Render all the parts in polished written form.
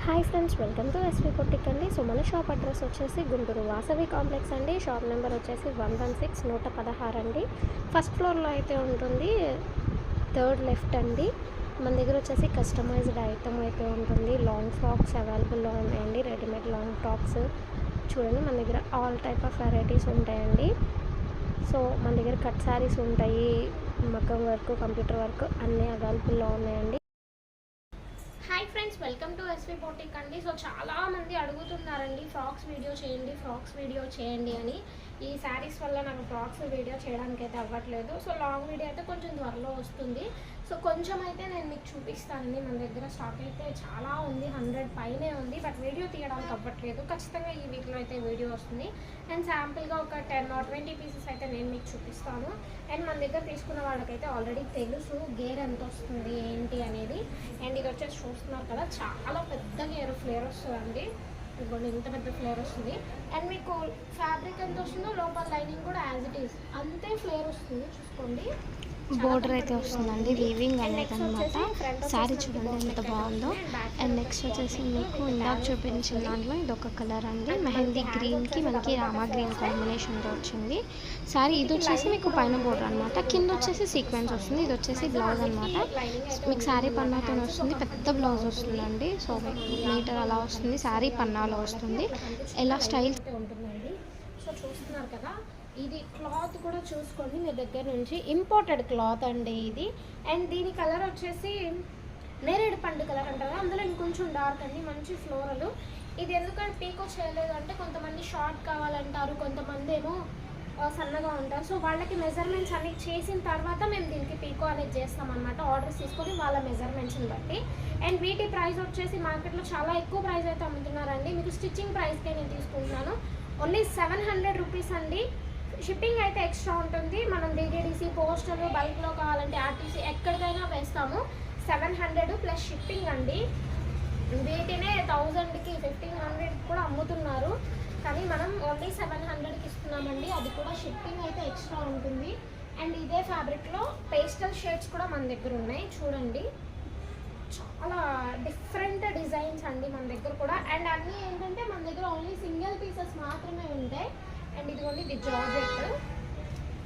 Hi friends, welcome to SV boutique అండి. So మన shop address వచ్చేసి గుంటూరు వాసవి కాంప్లెక్స్ అండి. షాప్ నెంబర్ వచ్చేసి 116 అండి. ఫస్ట్ ఫ్లోర్లో అయితే ఉంటుంది, థర్డ్ లెఫ్ట్ అండి. మన దగ్గర వచ్చేసి కస్టమైజ్డ్ ఐటమ్ అయితే ఉంటుంది. లాంగ్ ఫ్రాక్స్ అవైలబుల్లో ఉన్నాయండి, రెడీమేడ్ లాంగ్ ఫ్రాక్స్. చూడండి, మన దగ్గర ఆల్ టైప్ ఆఫ్ వెరైటీస్ ఉంటాయండి. సో మన దగ్గర కట్ శారీస్ ఉంటాయి, మగ్గం వర్క్, కంప్యూటర్ వర్క్ అన్నీ అవైలబుల్లో ఉన్నాయండి. Hi friends, welcome to SV boutique అండి. సో చాలామంది అడుగుతున్నారండి ఫ్రాక్స్ వీడియో చేయండి అని. ఈ శారీస్ వల్ల నాకు ఫ్రాక్స్ వీడియో చేయడానికి అయితే అవ్వట్లేదు. సో లాంగ్ వీడియో అయితే కొంచెం త్వరలో వస్తుంది. సో కొంచెం అయితే నేను మీకు చూపిస్తానండి. మన దగ్గర స్టాక్ అయితే చాలా ఉంది, 100 పైనే ఉంది. బట్ వీడియో తీయడానికి అవ్వట్లేదు. ఖచ్చితంగా ఈ వీక్లో అయితే వీడియో వస్తుంది. అండ్ శాంపుల్గా ఒక 10 or 20 పీసెస్ అయితే నేను మీకు చూపిస్తాను. అండ్ మన దగ్గర తీసుకున్న వాళ్ళకైతే ఆల్రెడీ తెలుసు గేర్ ఎంత వస్తుంది ఏంటి అనేది. అండ్ ఇది వచ్చేసి చూస్తున్నారు కదా, చాలా పెద్ద గేర్ ఫ్లేర్ వస్తుందండి. ఇదిగోండి, ఇంత పెద్ద ఫ్లేర్ వస్తుంది. అండ్ మీకు ఫ్యాబ్రిక్ ఎంత వస్తుందో లోపల లైనింగ్ కూడా యాజ్ ఇట్ ఈస్ అంతే ఫ్లేర్ వస్తుంది. చూసుకోండి, బోర్డర్ అయితే వస్తుందండి, వీవింగ్ అనేది అనమాట. శారీ చూడండి ఎంత బాగుందో. అండ్ నెక్స్ట్ వచ్చేసి మీకు ఇందాక చూపించిన దాంట్లో ఇది ఒక కలర్ అండి, మెహందీ గ్రీన్కి మనకి రామా గ్రీన్ కాంబినేషన్తో వచ్చింది శారీ. ఇది వచ్చేసి మీకు పైన బోర్డర్ అనమాట, కింద వచ్చేసి సీక్వెన్స్ వస్తుంది. ఇది వచ్చేసి బ్లౌజ్ అనమాట. మీకు శారీ పన్నాతో వస్తుంది, పెద్ద బ్లౌజ్ వస్తుందండి. సో మీటర్ అలా వస్తుంది, శారీ పన్నాలో వస్తుంది. ఎలా స్టైల్ ఉంటుందండి. సో చూస్తున్నారు కదా, ఇది క్లాత్ కూడా చూసుకోండి మీ దగ్గర నుంచి, ఇంపోర్టెడ్ క్లాత్ అండి ఇది. అండ్ దీని కలర్ వచ్చేసి నేరేడు పండు కలర్ అంటారు, అందులో ఇంకొంచెం డార్క్ అండి, మంచి ఫ్లోరల్. ఇది ఎందుకంటే పీకో చేయలేదు అంటే కొంతమంది షార్ట్ కావాలంటారు, కొంతమంది ఏమో సన్నగా ఉంటారు. సో వాళ్ళకి మెజర్మెంట్స్ అన్ని చేసిన తర్వాత మేము దీనికి పీకో అనేది చేస్తాం అనమాట. ఆర్డర్స్ తీసుకొని వాళ్ళ మెజర్మెంట్స్ని బట్టి. అండ్ వీటి ప్రైస్ వచ్చేసి మార్కెట్లో చాలా ఎక్కువ ప్రైస్ అయితే అమ్ముతున్నారండి. మీకు స్టిచ్చింగ్ ప్రైస్కే నేను తీసుకుంటున్నాను, ఓన్లీ 700 రూపీస్ అండి. షిప్పింగ్ అయితే ఎక్స్ట్రా ఉంటుంది. మనం డిటిడిసి, పోస్టల్, బల్క్లో కావాలంటే ఆర్టీసీ ఎక్కడికైనా వేస్తాము. 700 ప్లస్ షిప్పింగ్ అండి. వీటినే 1000కి 1500 కూడా అమ్ముతున్నారు, కానీ మనం ఓన్లీ 700కి ఇస్తున్నామండి. అది కూడా షిప్పింగ్ అయితే ఎక్స్ట్రా ఉంటుంది. అండ్ ఇదే ఫ్యాబ్రిక్లో పేస్టల్ షేడ్స్ కూడా మన దగ్గర ఉన్నాయి. చూడండి, చాలా డిఫరెంట్ డిజైన్స్ అండి మన దగ్గర కూడా. అండ్ అన్నీ ఏంటంటే మన దగ్గర ఓన్లీ సింగిల్ పీసెస్ మాత్రమే ఉంటాయి. అండ్ ఇదిగోండి, ఇది జార్జెట్,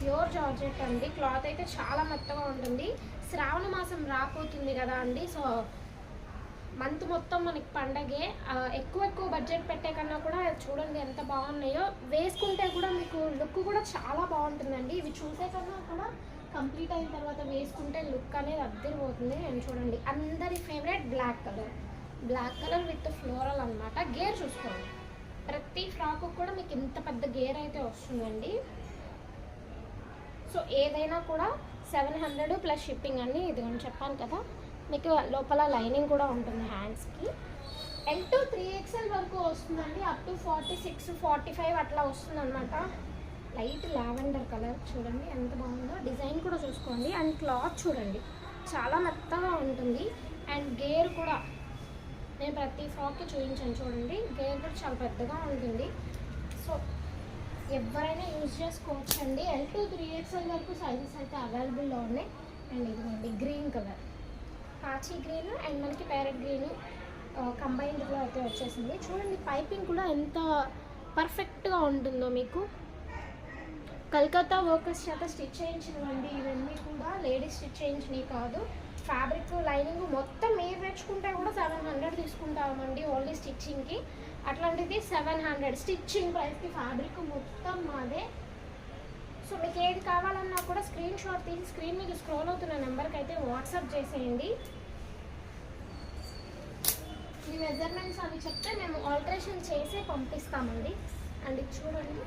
ప్యూర్ జార్జెట్ అండి. క్లాత్ అయితే చాలా మెత్తగా ఉంటుంది. శ్రావణ మాసం రాపోతుంది కదా అండి, సో మంత్ మొత్తం మనకి పండగే. ఎక్కువ బడ్జెట్ పెట్టే కన్నా కూడా చూడండి ఎంత బాగున్నాయో. వేసుకుంటే కూడా మీకు లుక్ కూడా చాలా బాగుంటుందండి. ఇవి చూసే కన్నా కూడా కంప్లీట్ అయిన తర్వాత వేసుకుంటే లుక్ అనేది అద్దరిపోతుంది. అండ్ చూడండి, అందరి favourite black colour with floral అనమాట. గేర్ చూసుకోండి, ప్రతి ఫ్రాక్ కూడా మీకు ఇంత పెద్ద గేర్ అయితే వస్తుందండి. సో ఏదైనా కూడా 700 ప్లస్ షిప్పింగ్ అండి. ఇది నేను చెప్పాను కదా, మీకు లోపల లైనింగ్ కూడా ఉంటుంది హ్యాండ్స్కి. L to 3XL వరకు వస్తుందండి, అప్ టు 46, 45 అట్లా వస్తుంది అనమాట. లైట్ లావెండర్ కలర్ చూడండి ఎంత బాగుందో. డిజైన్ కూడా చూసుకోండి. అండ్ క్లాత్ చూడండి, చాలా మెత్తగా ఉంటుంది. అండ్ గేర్ కూడా నేను ప్రతి ఫ్రాక్కి చూపించాను చూడండి, గేర్ కూడా చాలా పెద్దగా ఉంటుంది. సో ఎవరైనా యూజ్ చేసుకోవచ్చు అండి. L to 3XL వరకు సైజెస్ అయితే అవైలబుల్లో ఉన్నాయి. అండ్ ఇదిగోండి, గ్రీన్ కలర్, కాచి గ్రీన్ అండ్ మనకి ప్యారెట్ గ్రీన్ కంబైన్డ్లో అయితే వచ్చేసింది. చూడండి, పైపింగ్ కూడా ఎంత పర్ఫెక్ట్గా ఉంటుందో. మీకు కలకత్తా వర్కర్స్ చేత స్టిచ్ చేయించినవండి ఇవన్నీ కూడా, లేడీస్ స్టిచ్ చేయించినవి కాదు. ఫ్యాబ్రిక్, లైనింగ్ మొత్తం మీరు తెచ్చుకుంటే కూడా 700 తీసుకుంటామండి ఓన్లీ స్టిచ్చింగ్కి. అట్లాంటిది 700 స్టిచ్చింగ్ ప్రైస్కి, ఫ్యాబ్రిక్ మొత్తం మాదే. సో మీకు ఏది కావాలన్నా కూడా స్క్రీన్ షాట్ తీసి స్క్రీన్ మీద స్క్రోల్ అవుతున్న నెంబర్కి అయితే వాట్సాప్ చేసేయండి. మీ మెజర్మెంట్స్ అవి చెప్తే మేము ఆల్టరేషన్ చేసి పంపిస్తామండి. అండ్ ఇది చూడండి,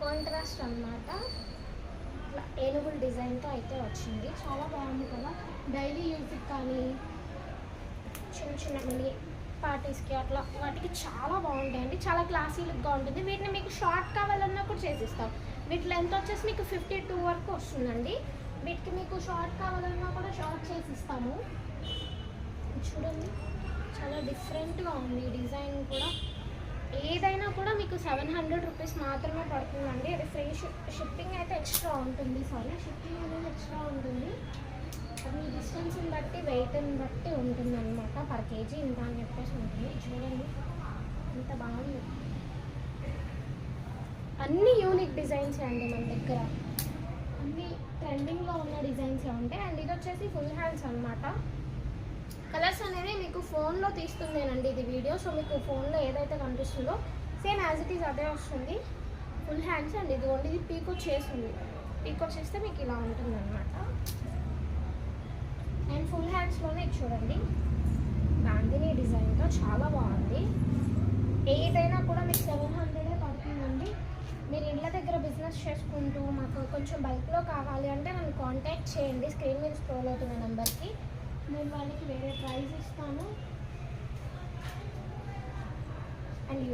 కాంట్రాస్ట్ అన్నమాట, ఇట్లా ఏనుగుల డిజైన్తో అయితే వచ్చింది. చాలా బాగుంది కదా, డైలీ యూజ్కి కానీ చిన్న మళ్ళీ పార్టీస్కి అట్లా వాటికి చాలా బాగుంటాయండి. చాలా క్లాసీ లుక్గా ఉంటుంది. వీటిని మీకు షార్ట్ కావాలన్నా కూడా చేసిస్తాం. వీటి లెంత్ వచ్చేసి మీకు 52 వరకు వస్తుందండి. వీటికి మీకు షార్ట్ కావాలన్నా కూడా షార్ట్ చేసిస్తాము. చూడండి, చాలా డిఫరెంట్గా ఉంది డిజైన్ కూడా. ఏదైనా కూడా మీకు 700 రూపీస్ మాత్రమే పడుతుందండి. అది ఫ్రీ షిప్పింగ్ అయితే ఎక్స్ట్రా ఉంటుంది. షిప్పింగ్ అనేది ఎక్స్ట్రా ఉంటుంది. అది మీ డిస్టెన్స్ని బట్టి వెయిట్ని బట్టి ఉంటుంది అనమాట. పర్ కేజీ ఇంత అని చెప్పేసి ఉంటుంది. చూడండి ఎంత బాగుంది. అన్ని యూనిక్ డిజైన్స్ అండి మన దగ్గర, అన్ని ట్రెండింగ్లో ఉన్న డిజైన్సే ఉంటాయి. అండ్ ఇది వచ్చేసి ఫుల్ హ్యాండ్స్ అనమాట. కలర్స్ అనేది మీకు ఫోన్లో తీస్తుందేనండి ఇది వీడియో. సో మీకు ఫోన్లో ఏదైతే కనిపిస్తుందో సేమ్ యాజ్ ఇట్ ఈజ్ అదే వస్తుంది. ఫుల్ హ్యాండ్స్ అండ్ ఇదిగోండి, ఇది పీక్ వచ్చేస్తుంది. పీక్ వచ్చేస్తే మీకు ఇలా ఉంటుంది అనమాట. అండ్ ఫుల్ హ్యాండ్స్లోనే ఇది చూడండి, బాందిని డిజైన్తో చాలా బాగుంది. ఏదైనా కూడా మీకు 700 పడుతుందండి. మీరు ఇళ్ళ దగ్గర బిజినెస్ చేసుకుంటూ మాకు కొంచెం బల్క్లో కావాలి అంటే నన్ను కాంటాక్ట్ చేయండి. స్క్రీన్ మీద స్క్రోల్ అవుతున్న నెంబర్కి. నేను వాళ్ళకి వేరే ప్రైస్ ఇస్తాను. అండ్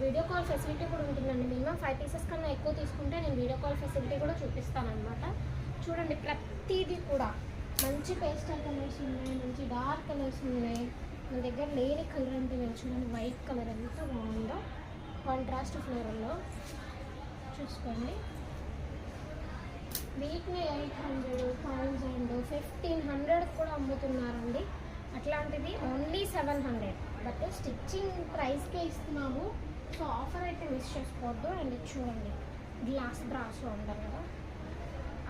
వీడియో కాల్ ఫెసిలిటీ కూడా ఉంటుందండి. మినిమం 5 పీసెస్ కన్నా ఎక్కువ తీసుకుంటే నేను వీడియో కాల్ ఫెసిలిటీ కూడా చూపిస్తాను అనమాట. చూడండి ప్రతిదీ కూడా మంచి పేస్టల్ కలర్స్ ఉన్నాయి, మంచి డార్క్ కలర్స్ ఉన్నాయి. మన దగ్గర లేని కలర్ అంటే నేను చూడండి వైట్ కలర్ ఎంత బాగుందో కాంట్రాస్ట్ ఫ్లోరల్లో చూసుకోండి. వీటిని 800, 1000, 1500 కూడా అమ్ముతున్నారండి. అట్లాంటిది ఓన్లీ 700, బట్ స్టిచ్చింగ్ ప్రైస్కే ఇస్తున్నాము. సో ఆఫర్ అయితే మిస్ చేసుకోవద్దు. అండ్ ఇది చూడండి గ్లాస్ బ్రాస్లో ఉంటారు కదా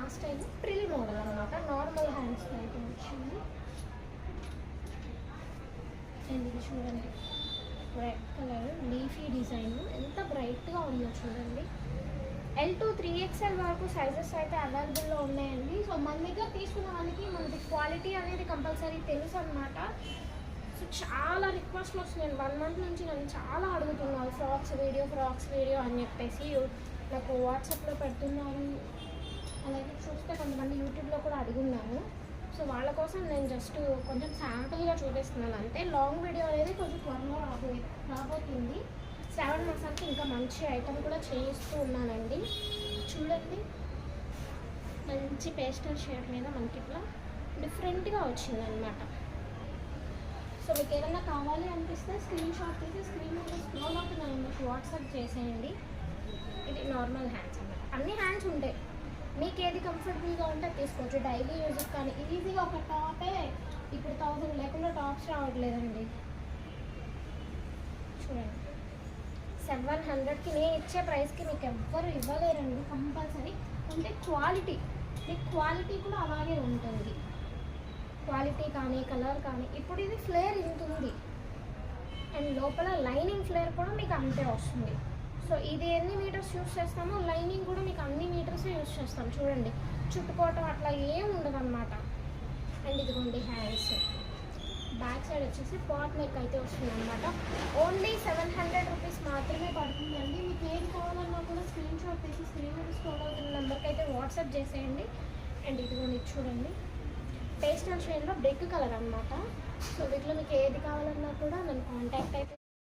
ఆ స్టైల్ ప్రిల్ మోడల్ అనమాట. నార్మల్ హ్యాండ్స్ అయితే వచ్చింది. అండ్ ఇది చూడండి రెడ్ కలర్ లీఫీ డిజైన్ ఎంత బ్రైట్గా ఉందో చూడండి. L2 3XL వరకు సైజెస్ అయితే అవైలబుల్లో ఉన్నాయండి. సో మన దగ్గర తీసుకున్న వాళ్ళకి మనకి క్వాలిటీ అనేది కంపల్సరీ తెలుసు అనమాట. సో చాలా రిక్వెస్ట్లు వస్తున్నాయి. 1 మంత్ నుంచి నన్ను చాలా అడుగుతున్నారు ఫ్రాక్స్ వీడియో అని చెప్పేసి నాకు వాట్సాప్లో పెడుతున్నారు. అలాగే చూస్తే కొంతమంది యూట్యూబ్లో కూడా అడుగున్నాను. సో వాళ్ళ కోసం నేను జస్ట్ కొంచెం శాంపుల్గా చూపిస్తున్నాను అంతే. లాంగ్ వీడియో అనేది కొంచెం త్వరలో రాబోతుంది. శ్రావణ మాసానికి ఇంకా మంచి ఐటమ్ కూడా చేయిస్తూ ఉన్నానండి. చూడండి మంచి పేస్టల్ షేడ్ మీద మనకి ఇట్లా డిఫరెంట్గా వచ్చిందనమాట. సో మీకు ఏదైనా కావాలి అనిపిస్తే స్క్రీన్ షాట్ తీసి స్క్రీన్ మీద స్క్రోల్ అవుతున్న నెంబర్కి వాట్సాప్ చేసేయండి. ఇది నార్మల్ హ్యాండ్స్ అన్నమాట. అన్ని హ్యాండ్స్ ఉంటాయి, మీకు ఏది కంఫర్టబుల్గా ఉంటే తీసుకోవచ్చు. డైలీ యూజ్కి కానీ ఈజీగా ఒక టాపే ఇప్పుడు 1000 లేకుండా టాప్స్ రావట్లేదండి. చూడండి 700కి నేను ఇచ్చే ప్రైస్కి మీకు ఎవ్వరు ఇవ్వలేరండి కంపల్సరీ. అంటే క్వాలిటీ, మీకు క్వాలిటీ కూడా అలాగే ఉంటుంది. క్వాలిటీ కానీ కలర్ కానీ. ఇప్పుడు ఇది ఫ్లేర్ ఇంత ఉంది అండ్ లోపల లైనింగ్ ఫ్లేర్ కూడా మీకు అంతే వస్తుంది. సో ఇది ఎన్ని మీటర్స్ యూస్ చేస్తామో లైనింగ్ కూడా మీకు అన్ని మీటర్సే యూస్ చేస్తాం. చూడండి చుట్టుకోవటం అట్లా ఏం ఉండదు అనమాట. అండ్ ఇదిగోండి హ్యాండ్స్ బ్యాక్ సైడ్ వచ్చేసి పాట్ నెక్ అయితే వస్తుంది అనమాట. ఓన్లీ 700 రూపీస్ మాత్రమే పడుతుందండి. మీకు ఏం కావాలన్నా కూడా స్క్రీన్ షాట్ తీసి స్క్రీన్ మీద స్క్రోల్ అవుతున్న నెంబర్కి అయితే వాట్సాప్ చేసేయండి. అండ్ ఇదిగోండి చూడండి పేస్టల్ షేడ్లో బ్రిక్ కలర్ అనమాట. సో వీటిలో మీకు ఏది కావాలన్నా కూడా నన్ను కాంటాక్ట్ అయితే